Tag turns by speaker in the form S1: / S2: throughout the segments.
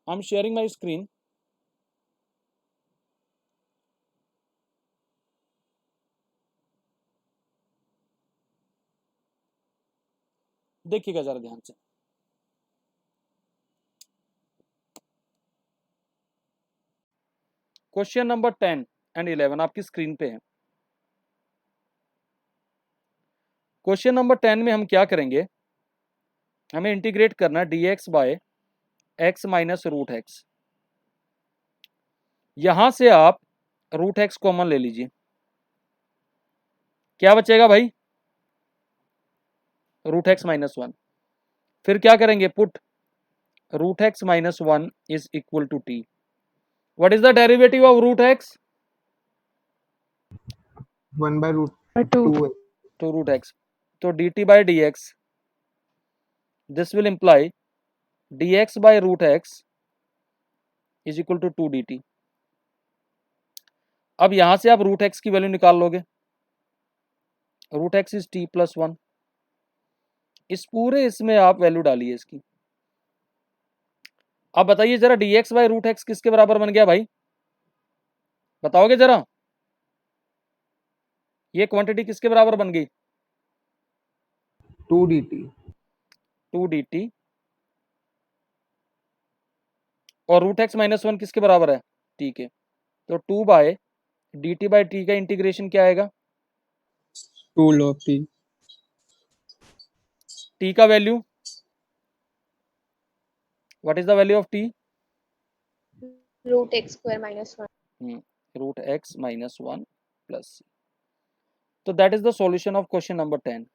S1: I am sharing my screen. देखिएगा जरा ध्यान से। क्वेश्चन नंबर 10 एंड 11 आपकी स्क्रीन पे है। क्वेश्चन नंबर 10 में हम क्या करेंगे, हमें इंटीग्रेट करना है dx by x minus root x. यहां से आप रूट एक्स कॉमन ले लीजिए, क्या बचेगा भाई, रूट एक्स माइनस वन। फिर क्या करेंगे, put root x minus one is equal to t. What is the derivative of root x,
S2: 1 by root
S3: 2
S2: 2
S1: two root x. तो dt by d x, this will imply dx by root x is equal to 2 dt। अब यहां से आप root x की value निकाल लोगे, root x is t plus one. इस पूरे इसमें आप वैल्यू डालिए इसकी। अब बताइए जरा dx बाय रूट एक्स किसके बराबर बन गया भाई, बताओगे जरा, ये क्वांटिटी किसके बराबर बन गई,
S2: 2 dt
S1: 2 dt। और रूट एक्स माइनस वन किसके बराबर है, टी के। तो 2 बाय dt बाय टी का इंटीग्रेशन क्या आएगा,
S4: 2 log t
S1: टी का value, what is the value of t,
S3: root x square minus 1.
S1: Root x minus one plus c. तो that is the solution of question number 10।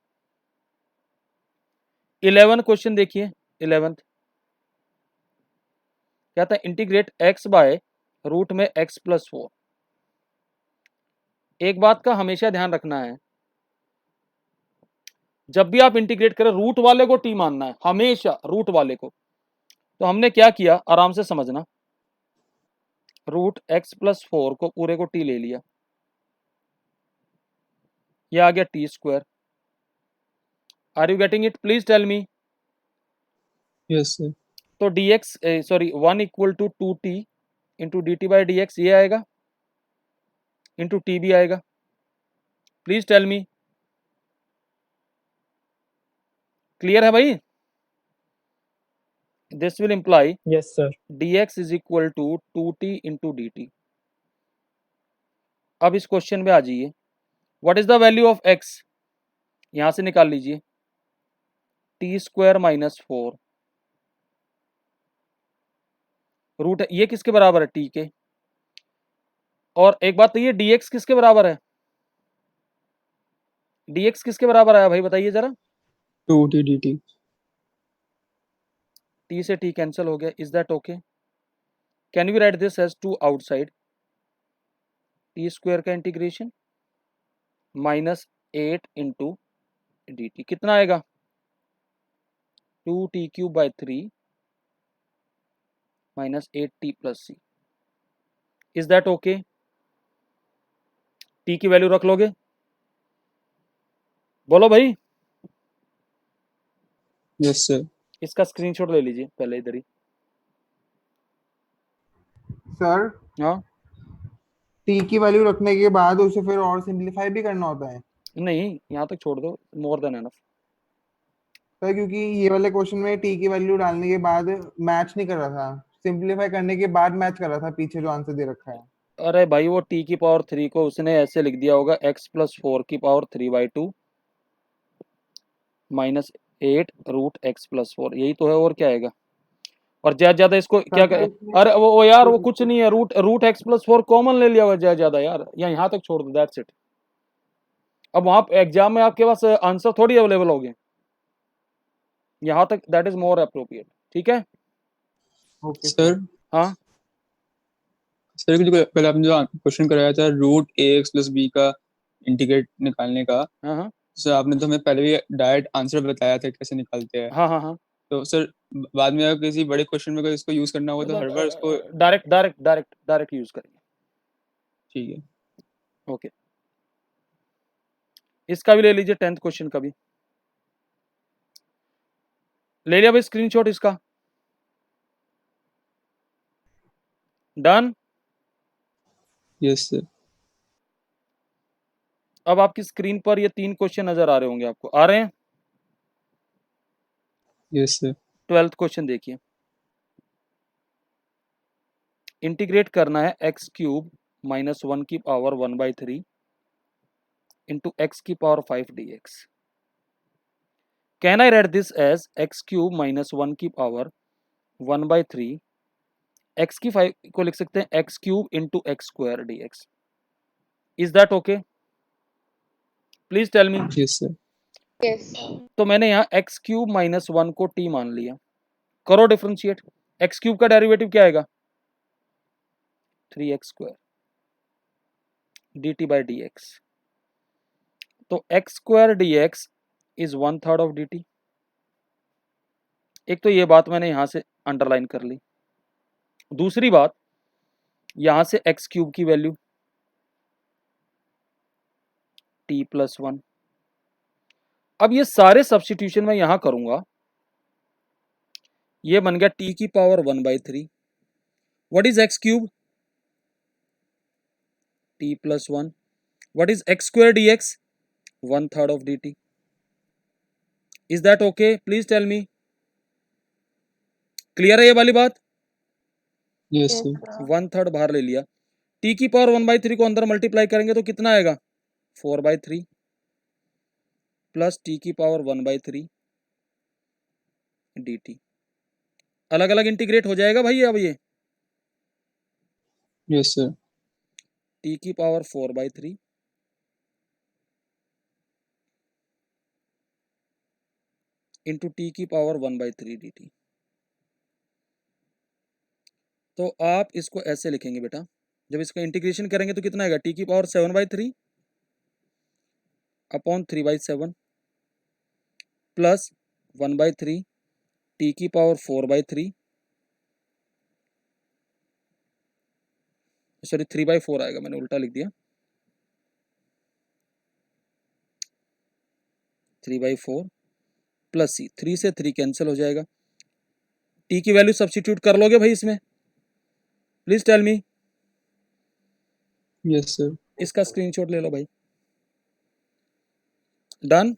S1: 11 question देखिए, 11th क्या था, integrate x by root में x plus 4। एक बात का हमेशा ध्यान रखना है, जब भी आप इंटीग्रेट करें रूट वाले को टी मानना है, हमेशा रूट वाले को। तो हमने क्या किया, आराम से समझना, रूट एक्स प्लस 4 को पूरे को टी ले लिया, ये आ गया t square. Are you getting it, please tell me.
S4: yes sir
S1: तो dx sorry 1 equal to 2t into d t by d x, ये आएगा, इंटू टी भी आएगा। प्लीज टेल मी, क्लियर है भाई, this will imply
S4: yes sir
S1: dx is equal to 2t into d t. अब इस question में आ जाइए, what is the value of x, यहां से निकाल लीजिए, टी स्क्वायर माइनस 4 रूट, ये किसके बराबर है, टी के। और एक बात तो ये dx किसके बराबर है, dx किसके बराबर आया भाई बताइए जरा,
S4: 2t dt
S1: t से t कैंसिल हो गया, is that okay. Can we write this as 2 outside, t square का integration minus 8 into d t, कितना आएगा, 2t³/3 minus 8t plus C. Is that okay, t की वैल्यू रख लोगे, बोलो भाई।
S4: yes sir
S1: इसका स्क्रीनशॉट ले लीजिए पहले इधर ही।
S2: सर
S1: हाँ,
S2: t की वैल्यू रखने के बाद उसे फिर और सिंपलीफाई भी करना होता है
S1: नहीं यहाँ तक छोड़ दो, मोर देन एनफ।
S2: सर, क्योंकि ये वाले क्वेश्चन में t की वैल्यू डालने के बाद मैच नहीं कर रहा था, सिंपलीफाई करने के बाद मैच कर रहा था पीछे जो आंसर दे रखा है।
S1: अरे भाई वो t की पावर 3 को उसने ऐसे लिख दिया होगा, x प्लस 4 की power 3/2 minus 8 root x plus 4, यही तो है, और क्या आएगा। और ज्यादा ज्यादा इसको क्या
S2: सर
S1: अरे वो यार वो कुछ नहीं है, रूट एक्स प्लस 4 कॉमन ले लिया होगा ज्यादा ज्यादा यार, यहाँ तक छोड़ दो, दैट्स इट। अब वहां एग्जाम में आपके पास आंसर थोड़ी अवेलेबल हो गए, यहाँ तक दैट इज मोर अप्रोप्रिएट, ठीक है।
S2: ओके
S4: sir
S1: हाँ
S4: सर जो कल आपने जो क्वेश्चन कराया था रूट ए एक्स प्लस बी का इंटीग्रेट निकालने का,
S1: हाँ हाँ
S4: सर आपने तो हमें पहले भी डायरेक्ट आंसर बताया था कैसे निकालते हैं।
S1: हाँ हाँ हाँ,
S4: तो सर बाद में अगर किसी बड़े क्वेश्चन में अगर इसको यूज करना होगा तो हर बार उसको,
S1: direct direct direct direct use करेंगे,
S4: ठीक है
S1: ओके। इसका भी ले लीजिए, 10th क्वेश्चन का भी ले लिया भाई स्क्रीनशॉट इसका। डन।
S4: Yes sir.
S1: अब आपकी स्क्रीन पर ये 3 क्वेश्चन नजर आ रहे होंगे, आपको आ रहे हैं?
S4: Yes sir.
S1: 12th क्वेश्चन देखिए। इंटीग्रेट करना है एक्स क्यूब माइनस 1 की पावर 1/3 इंटू एक्स की power 5 dx। Can I write this as x cube minus 1 की पावर 1/3, एक्स की 5 को लिख सकते हैं x cube into x square dx। Is that okay? Please tell me.
S4: Yes sir.
S3: Yes.
S1: तो मैंने यहाँ एक्स क्यूब माइनस 1 को t मान लिया। करो डिफरेंशिएट। एक्स क्यूब का डेरिवेटिव क्या आएगा? 3x square dt by dx। तो x square dx is 1/3 of dt। एक तो ये बात मैंने यहां से अंडरलाइन कर ली। दूसरी बात, यहां से एक्स क्यूब की वैल्यू t प्लस 1। अब ये सारे सब्सटीट्यूशन मैं यहां करूंगा। ये बन गया t की power 1/3। What is x cube? t plus 1। What is x square dx? 1/3 of dt। Is that okay? Please tell me. Clear है ये वाली बात?
S4: Yes
S3: Yes,
S4: sir.
S3: sir.
S1: 1/3 बाहर ले लिया। t की पावर 1/3 को अंदर मल्टीप्लाई करेंगे तो कितना आएगा? 4/3 प्लस t की पावर 1/3 dt। अलग अलग इंटीग्रेट हो जाएगा भाई अब ये।
S4: Yes sir.
S1: t की पावर 4/3 इंटू टी की पावर 1/3 dt। तो आप इसको ऐसे लिखेंगे बेटा, जब इसका इंटीग्रेशन करेंगे तो कितना आएगा? टी की पावर 7/3 अपॉन 3/7 प्लस 1/3 टी की पावर 4/3, सॉरी 3/4 आएगा, मैंने उल्टा लिख दिया। 3/4 प्लस सी, 3 से 3 कैंसिल हो जाएगा। टी की वैल्यू सब्स्टिट्यूट कर लोगे भाई इसमें? Please tell me.
S4: Yes sir.
S1: इसका स्क्रीनशॉट ले लो भाई। डन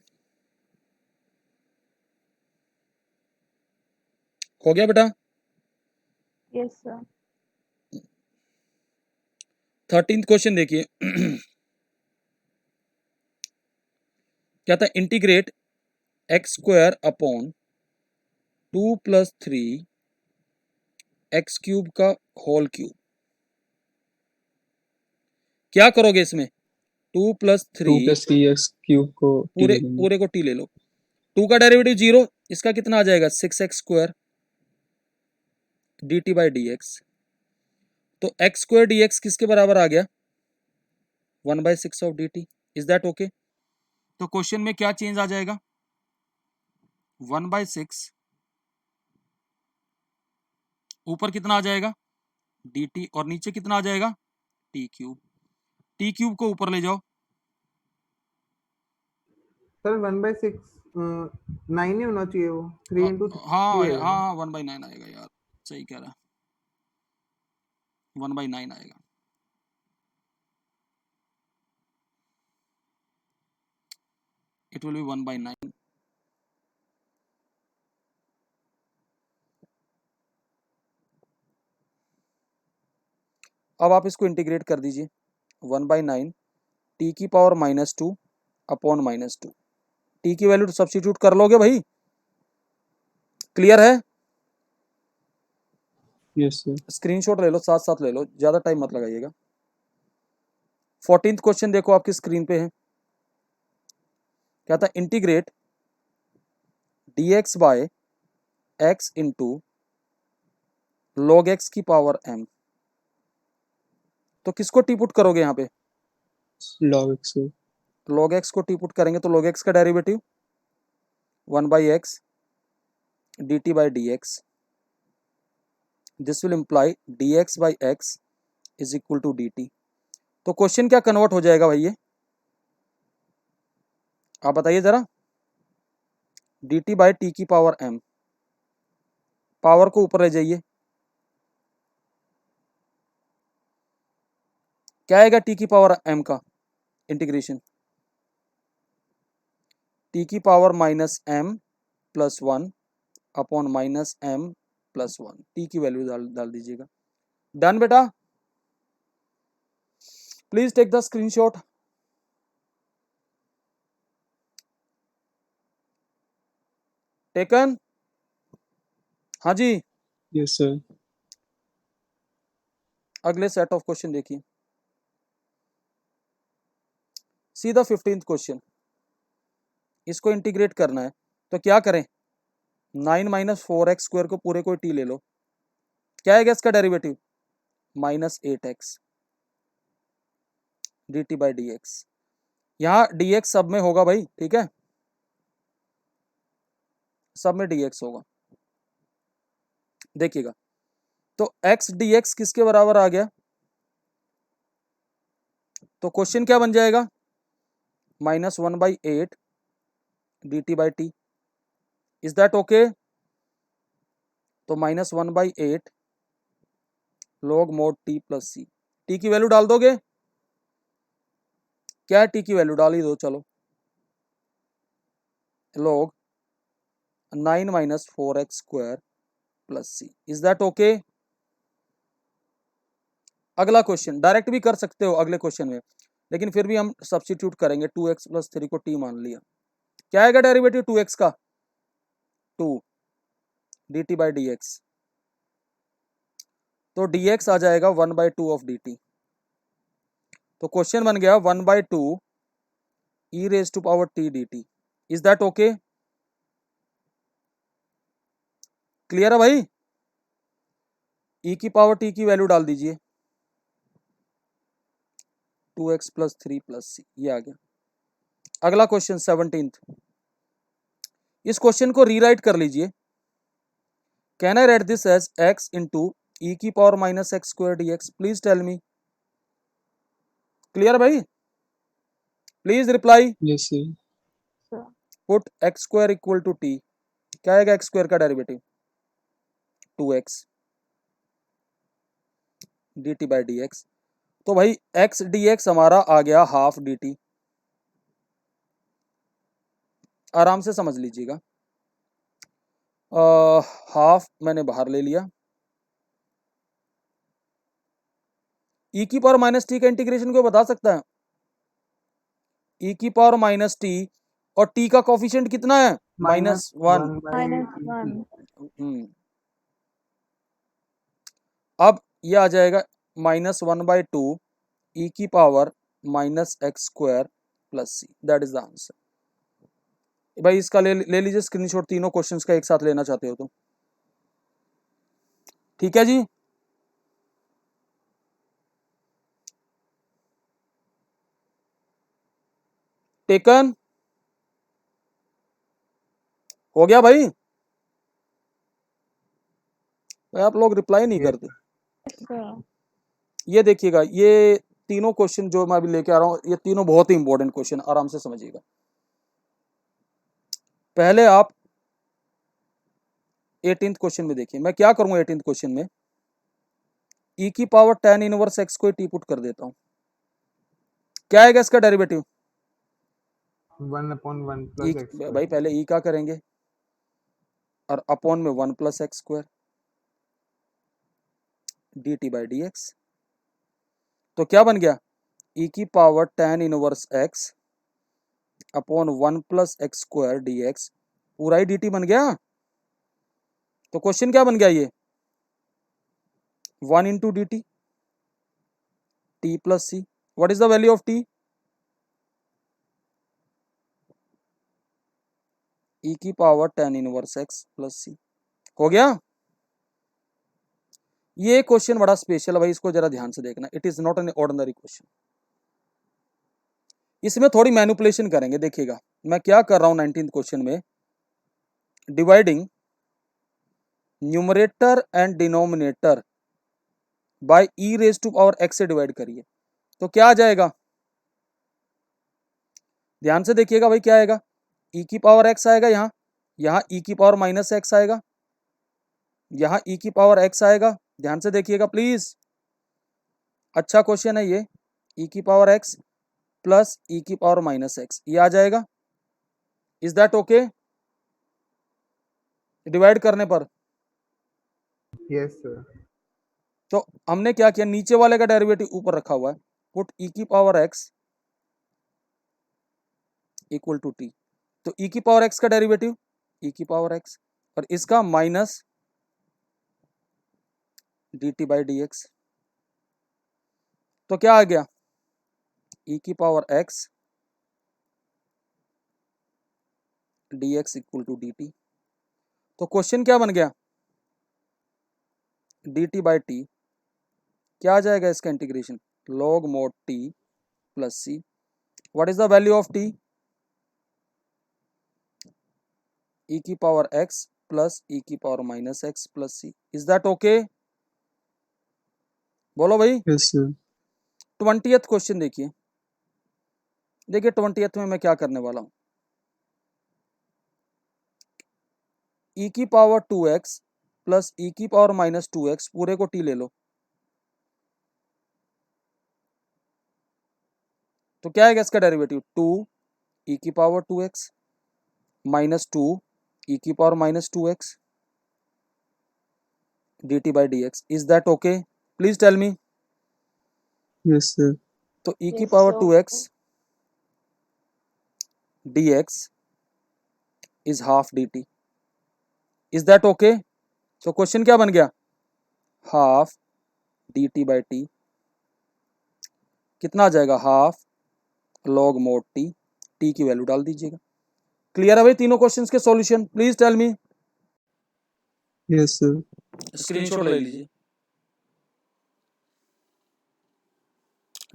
S1: हो गया बेटा।
S3: Yes, sir.
S1: 13th क्वेश्चन देखिए। क्या था? Integrate x square upon 2 plus 3 x cube का होल क्यूब। क्या करोगे इसमें? 2 प्लस
S4: 2
S1: 3
S4: प्लस 3x क्यूब को t
S1: पूरे
S4: ले लेंगे।
S1: पूरे को टी ले लो। 2 का डेरिवेटिव 0, इसका कितना आ जाएगा? 6x square dt by d x. तो एक्स स्क्वायर डी एक्स किसके बराबर आ गया? 1/6 of dt। Is that okay? तो क्वेश्चन में क्या चेंज आ जाएगा? 1/6 ऊपर कितना आ जाएगा? dt और नीचे कितना आ जाएगा? T cube. टी क्यूब को ऊपर ले जाओ।
S2: सर 1/6 9 ही होना चाहिए, वो 3 इंटू
S1: हाँ
S2: 3 आएगा।
S1: हाँ 1/9 आएगा यार, सही कह रहा है, 1/9 आएगा। It will be 1/9। अब आप इसको इंटीग्रेट कर दीजिए। 1/9 टी की पावर -2 अपॉन -2। टी की वैल्यू सब्स्टिट्यूट कर लोगे भाई? क्लियर है?
S4: Yes sir.
S1: स्क्रीनशॉट ले लो, साथ साथ ले लो, ज्यादा टाइम मत लगाइएगा। 14th क्वेश्चन देखो आपकी स्क्रीन पे है। क्या था? Integrate dx by x into log x की पावर m। तो किसको टी पुट करोगे यहाँ पे?
S4: log x को।
S1: log x को टी पुट करेंगे तो log x का derivative 1/x dt by dx। This will imply dx by x is equal to dt। तो क्वेश्चन क्या कन्वर्ट हो जाएगा भाई ये? आप बताइए जरा। dt बाई टी की पावर m, पावर को ऊपर ले जाइए, क्या आएगा टी की पावर m का इंटीग्रेशन, टी की power minus m plus 1 upon minus m plus 1, t की वैल्यू डाल दीजिएगा। डन बेटा, please take the screenshot. Taken? हाँ जी,
S4: यस सर।
S1: अगले सेट ऑफ क्वेश्चन देखिए। सी द 15th क्वेश्चन, इसको इंटीग्रेट करना है तो क्या करें, 9 माइनस 4x स्क्वायर को पूरे को टी ले लो, क्या आएगा इसका derivative, minus 8x D t by d x. यहाँ dx सब में होगा भाई, ठीक है, सब में dx होगा। देखिएगा तो x dx किसके बराबर आ गया, तो क्वेश्चन क्या बन जाएगा, minus 1/8 d t by t, is that okay. तो minus 1/8 log mod t plus c, t की वैल्यू डाल दोगे, क्या है टी की वैल्यू डाल ही दो, चलो log 9 minus 4x square plus C, is that okay. अगला क्वेश्चन डायरेक्ट भी कर सकते हो अगले क्वेश्चन में, लेकिन फिर भी हम सब्स्टिट्यूट करेंगे, 2x प्लस 3 को t मान लिया, क्या आएगा डेरिवेटिव 2x का, 2 d t by d x, तो dx आ जाएगा 1/2 ऑफ dt। तो क्वेश्चन बन गया 1/2 e raise to power t dt, is that okay, clear है भाई। e की पावर t की वैल्यू डाल दीजिए, 2x प्लस 3 प्लस सी, ये आ गया। अगला क्वेश्चन 17th, इस क्वेश्चन को रीराइट कर लीजिए, can I write this as x into e की power minus x square d x, please tell me, clear भाई, please reply.
S4: Yes sir.
S3: Sir.
S1: Put x square equal to t, क्या आएगा x square का derivative, 2x d t by d x. तो भाई x dx हमारा आ गया half dt, आराम से समझ लीजिएगा, हाफ मैंने बाहर ले लिया, e की पावर माइनस टी का इंटीग्रेशन को बता सकता है, e की पावर माइनस टी और t का कोफिशिएंट कितना है, माइनस 1।
S3: -1
S1: अब ये आ जाएगा -1/2 e की power minus x square plus c, that is the answer. भाई इसका ले लीजिए स्क्रीनशॉट, तीनों क्वेश्चंस का एक साथ लेना चाहते हो तो, ठीक है जी। टेकन, हो गया भाई, आप लोग रिप्लाई नहीं करते।
S3: Sir.
S1: ये देखिएगा, ये तीनों क्वेश्चन जो मैं अभी लेके आ रहा हूँ, ये तीनों बहुत ही इंपॉर्टेंट क्वेश्चन, आराम से समझिएगा। पहले आप 18th क्वेश्चन में देखिए, मैं क्या करूंगा 18th क्वेश्चन में, e की पावर tan इनवर्स x को टी पुट कर देता हूं, क्या आएगा इसका डेरिवेटिव,
S2: 1/1
S1: e,
S2: प्लस एक्स
S1: भाई पहले e का करेंगे और अपॉन में 1 plus x square d t by d x, तो क्या बन गया, e की power tan inverse x upon 1 plus x square d x, पूरा ही dt बन गया। तो क्वेश्चन क्या बन गया, ये 1 into d t t plus C, what is the value of t, e की power tan inverse x plus c, हो गया। ये क्वेश्चन बड़ा स्पेशल है भाई, इसको जरा ध्यान से देखना, it is not an ordinary question, इसमें थोड़ी मैनिपुलेशन करेंगे, देखिएगा मैं क्या कर रहा हूं 19th क्वेश्चन में, dividing numerator and denominator by e raise to power x से डिवाइड करिए, तो क्या आ जाएगा, ध्यान से देखिएगा भाई, क्या आएगा, e की पावर x आएगा, यहाँ e की पावर माइनस एक्स आएगा, यहाँ e की पावर x आएगा, ध्यान से देखिएगा प्लीज, अच्छा क्वेश्चन है ये, ई की पावर एक्स प्लस ई की पावर माइनस एक्स, ये आ जाएगा। Is that okay? डिवाइड करने पर
S2: यस सर।
S1: तो हमने क्या किया, नीचे वाले का डेरिवेटिव ऊपर रखा हुआ है, पुट ई की power x equal to t. तो ई की पावर एक्स का डेरिवेटिव ई की पावर एक्स और इसका minus d t by d x. तो क्या आ गया, ई की power x d x equal to d t. तो क्वेश्चन क्या बन गया, डी टी बाई टी क्या आ जाएगा इसका integration, log mod t plus C. What is the value of t, e की पावर एक्स प्लस ई की power minus x plus C. Is that okay? बोलो भाई।
S4: Yes sir.
S1: 20th क्वेश्चन देखिए, देखिए 20th में मैं क्या करने वाला हूं, ई की पावर 2x प्लस ई की पावर माइनस 2x पूरे को टी ले लो, तो क्या आएगा इसका डेरिवेटिव, 2 ई की पावर 2x माइनस 2 ई की power minus 2x d t by d x. Is that okay? Please tell me.
S4: Yes sir.
S1: तो ई की
S3: Yes,
S1: power
S3: sir.
S1: 2x dx is half d t. Is that okay? तो question क्या बन गया, half d t by t कितना आ जाएगा, half log mod t, t की वैल्यू डाल दीजिएगा। क्लियर है भाई तीनों क्वेश्चंस के solution? Please tell me.
S4: Yes sir.
S1: Screenshot ले लीजिए।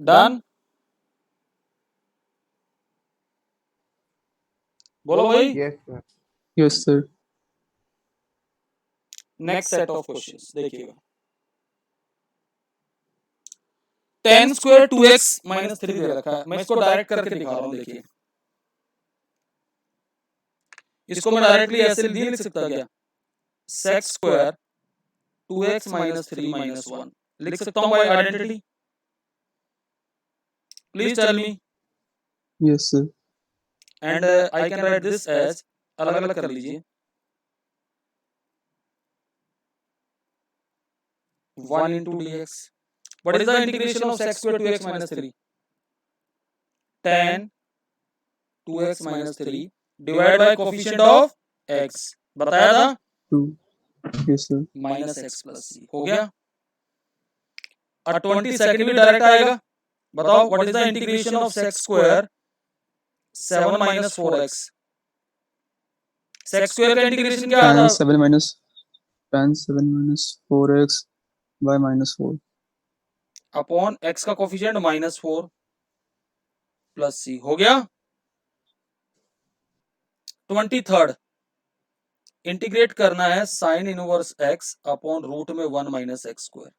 S1: डन? बोलो भाई।
S2: Yes sir.
S4: Yes sir.
S1: Next set of questions देखिएगा, टेन स्क्वायर 2x माइनस 3 दे रखा है, मैं इसको डायरेक्ट करके दिखा रहा हूं। देखिए इसको मैं डायरेक्टली ऐसे नहीं लिख सकता क्या, sex square 2x minus 3 minus 1 लिख सकता हूं by identity? Please tell me.
S4: Yes sir.
S1: And I can write this as, अलग अलग कर लीजिए, 1 into dx. What is the integration of sec square 2x minus 3? Tan 2x minus 3 divided by coefficient of x, बताया था,
S4: 2। Yes sir.
S1: Minus x plus c. हो गया। और 22nd भी डायरेक्ट आएगा, बताओ what is the integration of sec square 7 minus 4x। Sec square का integration क्या
S4: tan
S1: आता,
S4: 7 minus 4x by minus 4।
S1: Upon x का कोफिशिएंट माइनस 4 प्लस सी। हो गया। 23rd इंटीग्रेट करना है sine inverse x upon root में 1 माइनस एक्स स्क्वायर।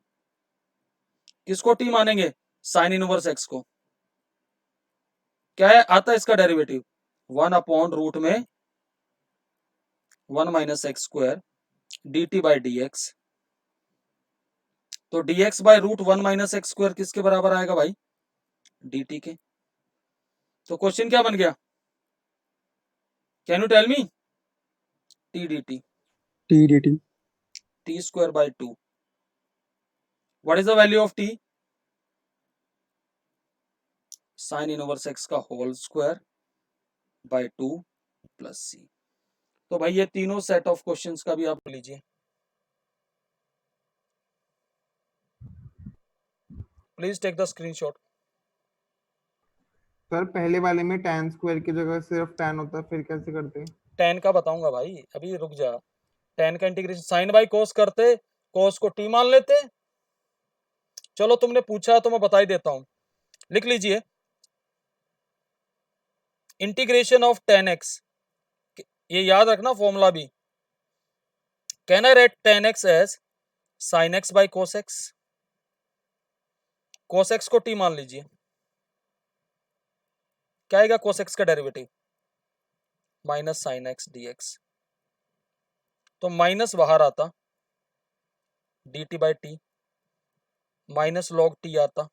S1: किसको टी मानेंगे, साइन इनवर्स x को। क्या है आता है इसका डेरिवेटिव, 1 अपॉन रूट में 1 minus x square d t by d x. तो dx by root 1 minus x square किसके बराबर आएगा भाई, dt के। तो क्वेश्चन क्या बन गया, can you tell me, t dt
S4: t dt।
S1: t square by 2। What is the value of t, sine inverse x का whole square by 2 plus c. तो भाई ये तीनों सेट ऑफ क्वेश्चंस का भी आप लीजिए, please take the screenshot.
S2: Sir पहले वाले में tan स्क्वायर की जगह सिर्फ tan होता, फिर कैसे करते?
S1: tan का बताऊंगा भाई, अभी रुक जा। tan का इंटीग्रेशन साइन बाय कोस करते, कोस को t मान लेते। चलो तुमने पूछा तो मैं बता ही देता हूं, लिख लीजिए, इंटीग्रेशन ऑफ tan x, ये याद रखना फॉर्मूला भी, can I write tan x as sin x by cos x। cos x को t मान लीजिए, क्या आएगा cos x का derivative, minus sine x dx। तो माइनस बाहर आता, dt by t minus log t आता,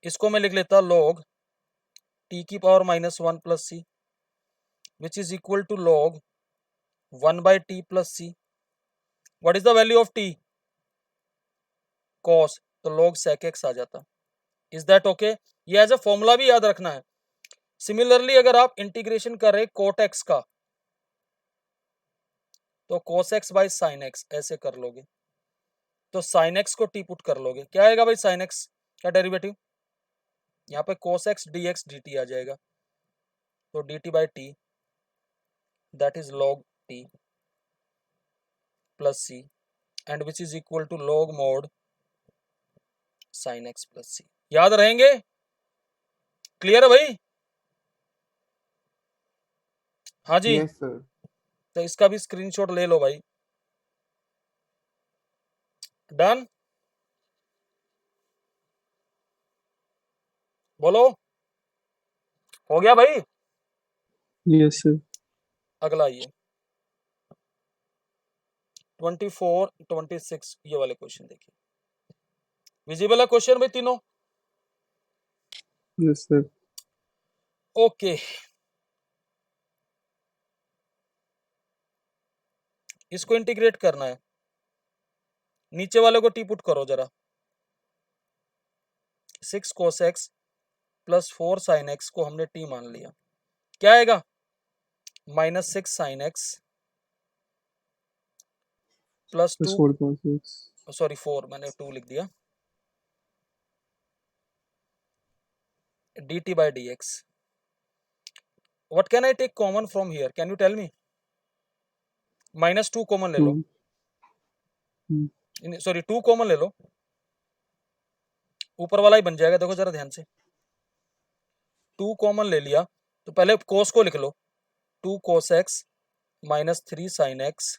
S1: इसको मैं लिख लेता log t की power -1 plus c which is equal to log 1 by t plus C. What is the value of t? cos, तो log sec x आ जाता. Is that okay? ये एज अ फॉर्मूला भी याद रखना है. सिमिलरली अगर आप इंटीग्रेशन कर रहे cot x का तो cos x by sin x ऐसे कर लोगे, तो sin x को t पुट कर लोगे. क्या आएगा भाई sin x का डेरिवेटिव? यहाँ पे cos x dx dt आ जाएगा, तो dt by t that is log t plus c and which is equal to log mod sin x plus c. याद रहेंगे? क्लियर है भाई? हाँ जी.
S2: Yes sir.
S1: तो इसका भी स्क्रीनशॉट ले लो भाई. डन? बोलो, हो गया भाई?
S4: Yes sir.
S1: अगला ये 24, 26 ये वाले क्वेश्चन देखिए. विजिबल है क्वेश्चन भाई तीनों?
S4: Yes sir.
S1: ओके. इसको इंटीग्रेट करना है. नीचे वाले को टी पुट करो जरा. 6 cos x plus 4 sin x को हमने टी मान लिया. क्या आएगा? -6 sin x plus
S4: plus
S1: 2,
S4: 4
S1: sorry 4 मैंने 2 लिख दिया, dt by dx. What can I take common from here? Can you tell me? -2 common ले लो. सॉरी 2 कॉमन ले लो. ऊपर वाला ही बन जाएगा. देखो जरा ध्यान से. 2 कॉमन ले लिया तो पहले cos को लिख लो. 2 cos x minus 3 sin x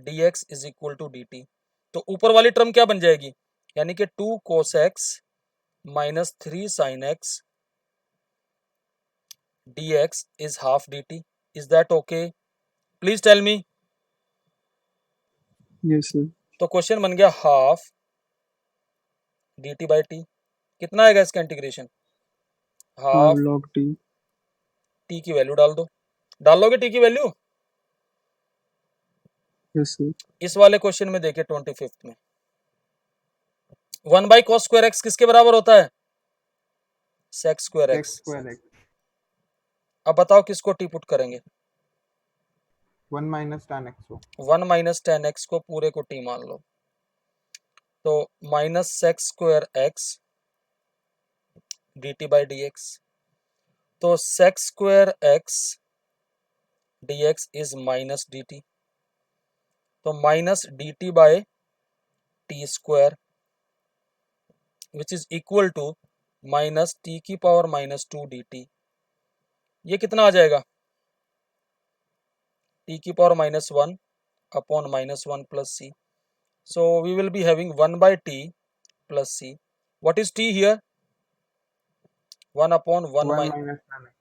S1: dx is equal to dt. तो ऊपर वाली टर्म क्या बन जाएगी? यानी कि 2 cos x minus 3 sin x dx is half dt. Is that okay? Please tell me.
S4: Yes sir.
S1: तो क्वेश्चन बन गया हाफ dt बाई टी. कितना आएगा इसका integration? Half
S4: log t.
S1: t की वैल्यू डाल दो. डालोगे t की वैल्यू?
S4: Yes sir.
S1: इस वाले क्वेश्चन में देखिए 25 में 1 बाई cos स्क्वायर x किसके बराबर होता है? sec square
S2: Sec
S1: x.
S2: square x.
S1: अब बताओ किसको टी पुट करेंगे?
S2: 1 minus tan x को.
S1: 1 माइनस टेन एक्स को पूरे को टी मान लो, तो minus sec square x d t by d x. तो sec square x d x is minus d t. तो minus d t by t square which is equal to minus t की power -2 d t. ये कितना आ जाएगा? T की power -1 upon -1 plus c. So we will be having 1 by t plus c. What is t here? 1 upon 1
S2: 1
S1: minus.
S2: minus tan x.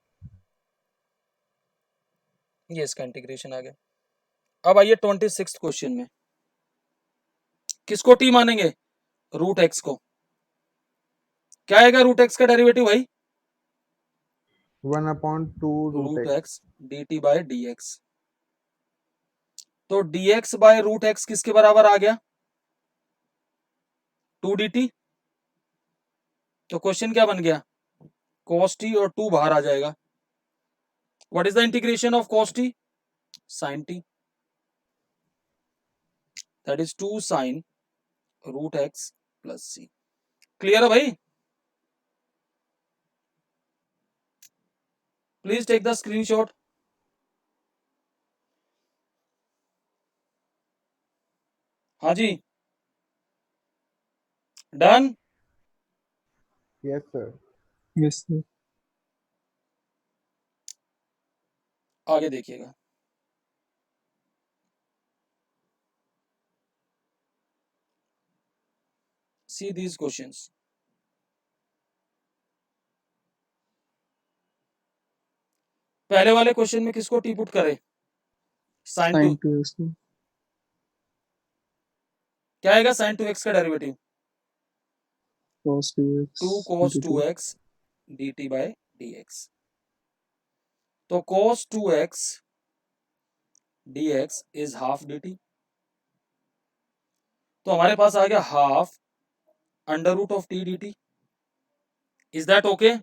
S1: ये इसका integration आ गया. अब आइए 26th क्वेश्चन में. किसको t मानेंगे? रूट x को. क्या आएगा रूट x का डेरिवेटिव भाई?
S2: 1 upon 2 root
S1: root
S2: x.
S1: x dt by dx. तो dx बाय रूट x किसके बराबर आ गया? 2 dt. तो क्वेश्चन क्या बन गया? cos t और 2 बाहर आ जाएगा. What is the integration of cos t? Sin t. That is 2 sin root x plus c. Clear है भाई? Please take the screenshot. हाँ जी. Done?
S2: Yes sir.
S4: Yes sir.
S1: आगे देखिएगा. See these questions. पहले वाले क्वेश्चन में किसको टी पुट करें? sin 2.
S4: sin 2x को.
S1: क्या आएगा sin 2x का derivative?
S4: cos 2x
S1: 2 cos
S4: into 2.
S1: 2x dt by dx। तो cos 2x dx is half dt। तो हमारे पास आ गया half under root of t dt। Is that okay?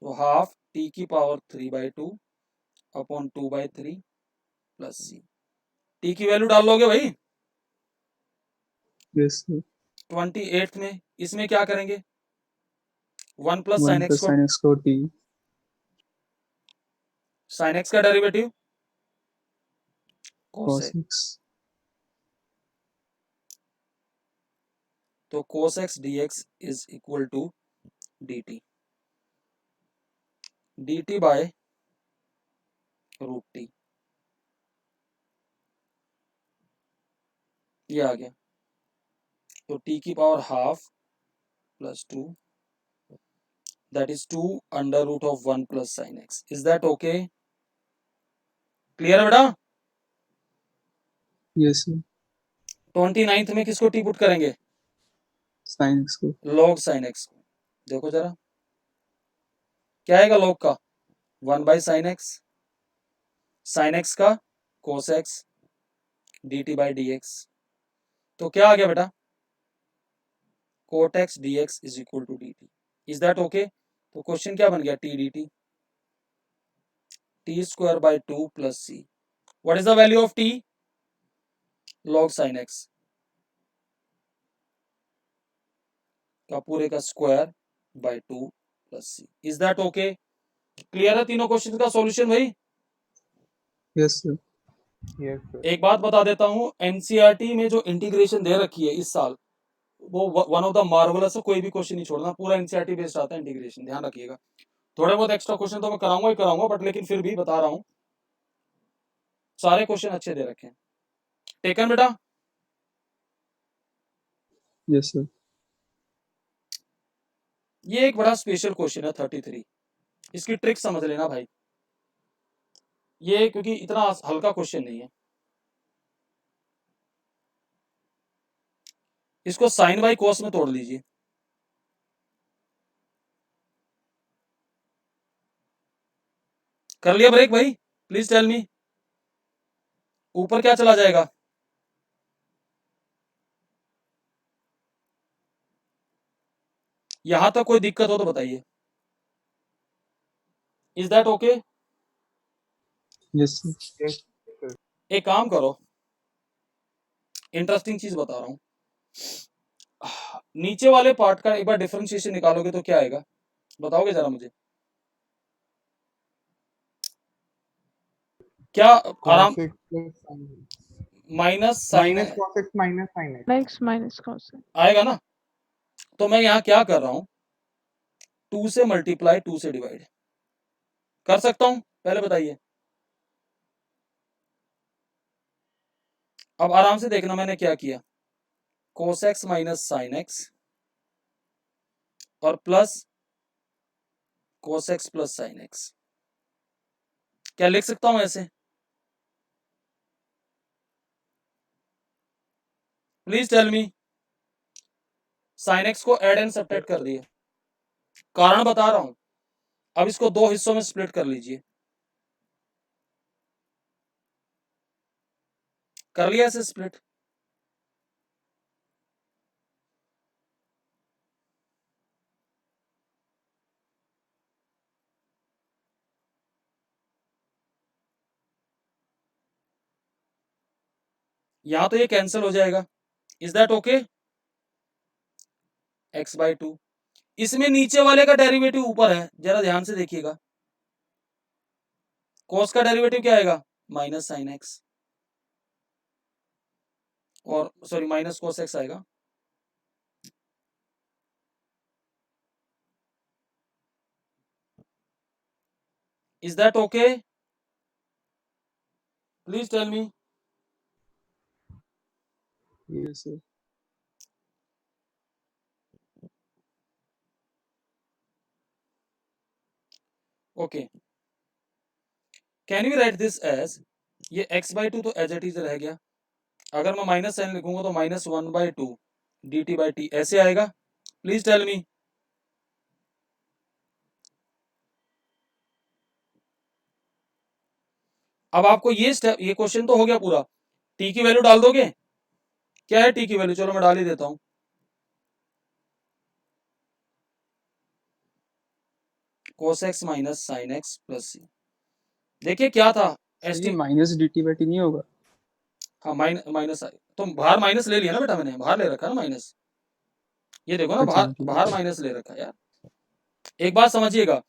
S1: तो हाफ टी की power 3/2 upon 2/3 plus c. T की value डाल लोगे भाई
S4: Yes, sir.
S1: 28 में। इसमें क्या करेंगे? 1 प्लस
S4: 1
S1: साइन एक्स
S4: plus
S1: को,
S4: sin x को t.
S1: साइन एक्स का derivative cos
S4: Cos
S1: x।
S4: x.
S1: तो cos x dx is equal to dt, dt by root t. ये आ गया। तो t की power half plus 2 that is 2 under root of 1 plus sine x. Is that okay? Clear है बेटा?
S4: Yes, sir.
S1: 29th में किसको टी पुट करेंगे?
S4: Sin x को.
S1: log साइन एक्स को। देखो जरा क्या आएगा log का? 1 by sine x, sine x का cos x dt by dx। तो क्या आ गया बेटा? cot x dx is equal to dt। Is that okay? तो क्वेश्चन क्या बन गया? t dt, t square by 2 plus C. What is the value of t? log sine x का पूरे का square by 2 plus C. Is that okay? Clear है तीनों question का सॉल्यूशन भाई?
S4: Yes, sir.
S2: Yes sir.
S1: एक बात बता देता हूं, एनसीईआरटी में जो इंटीग्रेशन दे रखी है इस साल, वो वन ऑफ द मार्वलस है। कोई भी क्वेश्चन नहीं छोड़ना, पूरा एनसीईआरटी बेस्ड आता है इंटीग्रेशन, ध्यान रखिएगा। थोड़े बहुत एक्स्ट्रा क्वेश्चन तो मैं कराऊंगा ही कराऊंगा, बट लेकिन फिर भी बता रहा हूं सारे क्वेश्चन अच्छे दे रखे हैं। टेकन बेटा?
S4: Yes, sir.
S1: ये एक बड़ा स्पेशल क्वेश्चन है 33। इसकी ट्रिक समझ लेना भाई, ये क्योंकि इतना हल्का क्वेश्चन नहीं है। इसको साइन बाई कॉस में तोड़ लीजिए। कर लिया ब्रेक भाई? प्लीज टेल मी, ऊपर क्या चला जाएगा? यहां तक कोई दिक्कत हो तो बताइए। Is that okay?
S4: Yes, sir.
S2: Yes sir.
S1: एक काम करो, इंटरेस्टिंग चीज बता रहा हूं। नीचे वाले पार्ट का एक बार डिफरेंशिएशन निकालोगे तो क्या आएगा? बताओगे जरा मुझे। क्या आराम?
S2: cos x plus sin
S1: minus sine
S2: minus cos x minus sin x।
S3: X minus cos x.
S1: आएगा ना? तो मैं यहाँ क्या कर रहा हूं, 2 से मल्टीप्लाई 2 से डिवाइड कर सकता हूं? पहले बताइए। अब आराम से देखना मैंने क्या किया। cos x minus sine x और plus cos x plus sine x. क्या लिख सकता हूं ऐसे? Please tell me. Sine x को ऐड एंड सब्ट्रैक्ट कर दिए। कारण बता रहा हूं। अब इसको दो हिस्सों में स्प्लिट कर लीजिए। कर लिया ऐसे स्प्लिट? यहां तो ये कैंसिल हो जाएगा। Is that okay? x by 2। इसमें नीचे वाले का डेरिवेटिव ऊपर है, जरा ध्यान से देखिएगा। cos का डेरिवेटिव क्या आएगा? माइनस साइन एक्स, और सॉरी माइनस cos x आएगा। Is that okay? Please tell me.
S4: Yes, sir.
S1: Okay, can we write this as, ये x बाई 2 तो एज इट इज रह गया। अगर मैं माइनस साइन लिखूंगा तो -1/2 dt by t ऐसे आएगा, प्लीज टेल मी। अब आपको ये स्टेप, ये क्वेश्चन तो हो गया पूरा, t की वैल्यू डाल दोगे, क्या है t की वैल्यू, चलो मैं डाल ही देता हूं, cos x minus sin x plus c। देखिए क्या था
S4: सर
S1: एस
S4: ये
S1: T,
S4: minus dt by t नहीं होगा?
S1: हाँ माइनस, तो बाहर माइनस ले लिया ना बेटा, मैंने बाहर ले रखा है ना माइनस, ये देखो ना
S4: अच्छा
S1: बाहर
S4: ठीक है।
S1: बाहर माइनस ले रखा है यार। एक बात समझिएगा,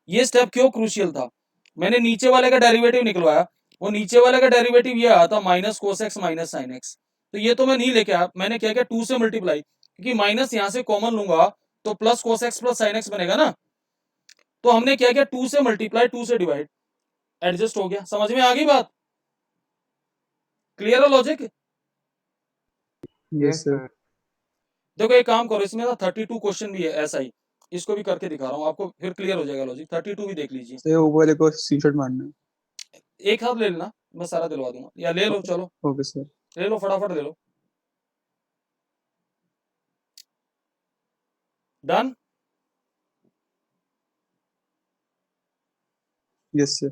S1: ये स्टेप क्यों क्रूशियल था, मैंने नीचे वाले का डेरिवेटिव निकलवाया, वो नीचे वाले का डेरिवेटिव ये आया था minus cos x minus sine x, तो ये तो मैं नहीं लेके आया, मैंने क्या किया 2 से मल्टीप्लाई, क्योंकि माइनस यहां से कॉमन लूंगा तो plus cos x plus sine x बनेगा ना, तो हमने क्या किया 2 से मल्टीप्लाई 2 से डिवाइड, एडजस्ट हो गया। समझ में आ गई बात, क्लियर है logic.
S4: Yes
S2: yes
S4: sir.
S2: Sir.
S1: देखो एक काम करो, इसमें ना 32 क्वेश्चन भी है ऐसा ही, इसको भी करके दिखा रहा हूँ आपको, फिर क्लियर हो जाएगा लॉजिक। 32 भी देख लीजिए,
S4: सर ऊपर वाले को स्क्रीनशॉट मारना है।
S1: एक हाथ ले लेना, मैं सारा दिलवा दूंगा, या ले लो, चलो
S4: ओके सर।
S1: ले लो, फटाफट ले लो, डन।
S4: Yes sir.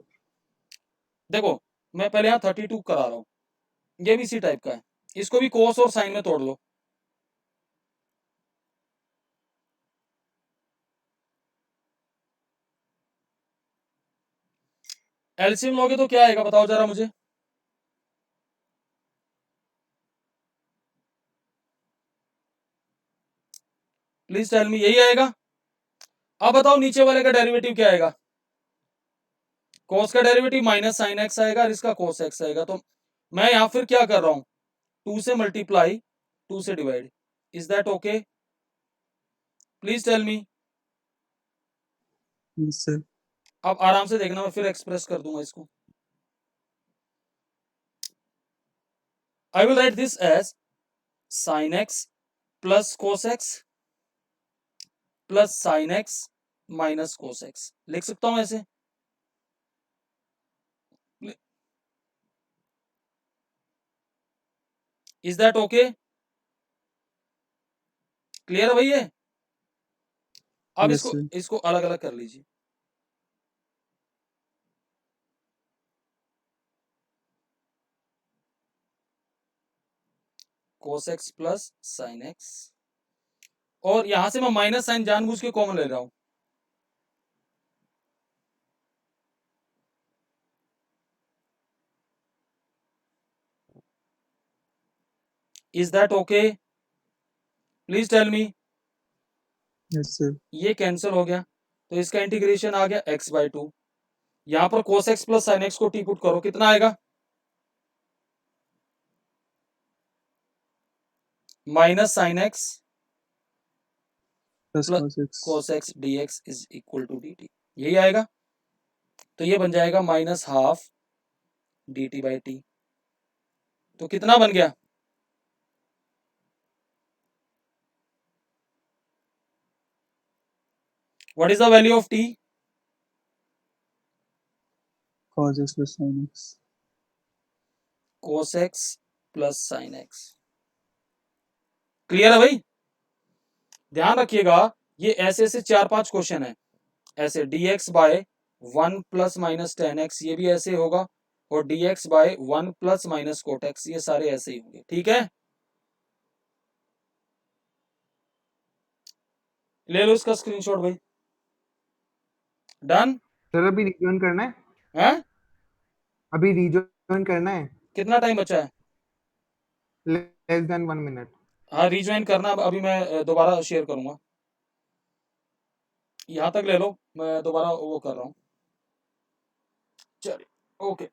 S1: देखो मैं पहले यहाँ 32 करा रहा हूँ, ये भी इसी टाइप का है, इसको भी कोस और साइन में तोड़ लो, एलसीएम लोगे तो क्या आएगा बताओ जरा मुझे, प्लीज टेल मी, यही आएगा। अब बताओ नीचे वाले का डेरिवेटिव क्या आएगा, कोस का डेरिवेटिव माइनस साइन एक्स आएगा और इसका कोस एक्स आएगा, तो मैं यहाँ फिर क्या कर रहा हूँ 2 से मल्टीप्लाई 2 से divide, is that okay, please tell me.
S4: Yes sir.
S1: अब आराम से देखना, मैं फिर एक्सप्रेस कर दूंगा इसको, I will write this as sine x plus cos x plus sine x minus cos x, लिख सकता हूं ऐसे, इज दैट ओके, क्लियर है भैया। अब
S4: यस
S1: इसको
S4: सर।
S1: इसको अलग अलग कर लीजिए, कोस एक्स प्लस साइन एक्स, और यहां से मैं माइनस साइन जानबूझ के कॉमन ले रहा हूं, is that okay, please tell me.
S4: Yes sir.
S1: ये कैंसिल हो गया, तो इसका इंटीग्रेशन आ गया x/2, यहां पर cos x plus sine x को टी पुट करो, कितना आएगा minus sine x
S4: plus
S1: plus
S4: cos x।
S1: cos x dx is equal to dt, यही आएगा, तो ये बन जाएगा minus half dt by t, तो कितना बन गया, what is the value of t,
S4: cos x plus sin x।
S1: cos x plus sine x, clear है भाई। ध्यान रखिएगा, ये ऐसे ऐसे 4-5 क्वेश्चन है, ऐसे dx by 1 plus minus ten x, ये भी ऐसे होगा, और dx by 1 plus minus cot x, ये सारे ऐसे ही होंगे, ठीक है। ले लो इसका स्क्रीनशॉट भाई, डन
S2: सर अभी रिज्वाइन करना है,
S1: है,
S2: अभी रिज्वाइन करना है,
S1: कितना टाइम बचा है,
S2: लेस देन 1 मिनट।
S1: हाँ रिज्वाइन करना, अभी मैं दोबारा शेयर करूंगा, यहां तक ले लो, मैं दोबारा वो कर रहा हूँ, चलिए ओके।